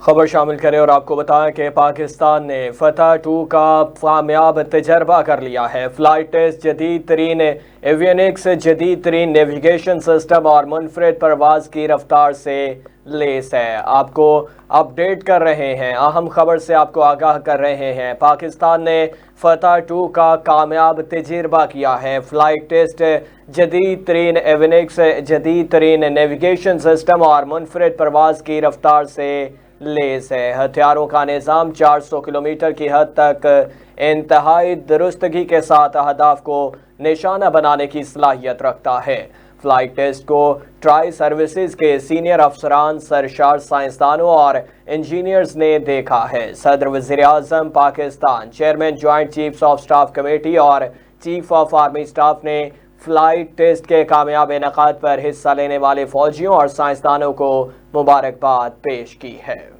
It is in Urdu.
خبر شامل کریں اور آپ کو بتائیں کہ پاکستان نے فتح-II کا کامیاب تجربہ کر لیا ہے۔ فلائٹ ٹیسٹ جدید ترین ایوینکس، جدید ترین نیویگیشن سسٹم اور منفرد پرواز کی رفتار سے لیس ہے۔ آپ کو اپڈیٹ کر رہے ہیں، اہم خبر سے آپ کو آگاہ کر رہے ہیں۔ پاکستان نے فتح-II کا کامیاب تجربہ کیا ہے۔ فلائٹ ٹیسٹ جدید ترین ایوینکس، جدید ترین نیویگیشن سسٹم اور منفرد پرواز کی رفتار سے لیس ہے۔ ہتھیاروں کا نظام 400 کلومیٹر کی حد تک انتہائی درستگی کے ساتھ اہداف کو نشانہ بنانے کی صلاحیت رکھتا ہے۔ فلائٹ ٹیسٹ کو ٹرائی سروسز کے سینئر افسران، سرشار سائنسدانوں اور انجینئرز نے دیکھا ہے۔ صدر وزیر اعظم Pakistan, chairman joint chiefs of staff committee اور چیف آف آرمی سٹاف نے فلائٹ ٹیسٹ کے کامیاب انعقاد پر حصہ لینے والے فوجیوں اور سائنسدانوں کو مبارکباد پیش کی ہے۔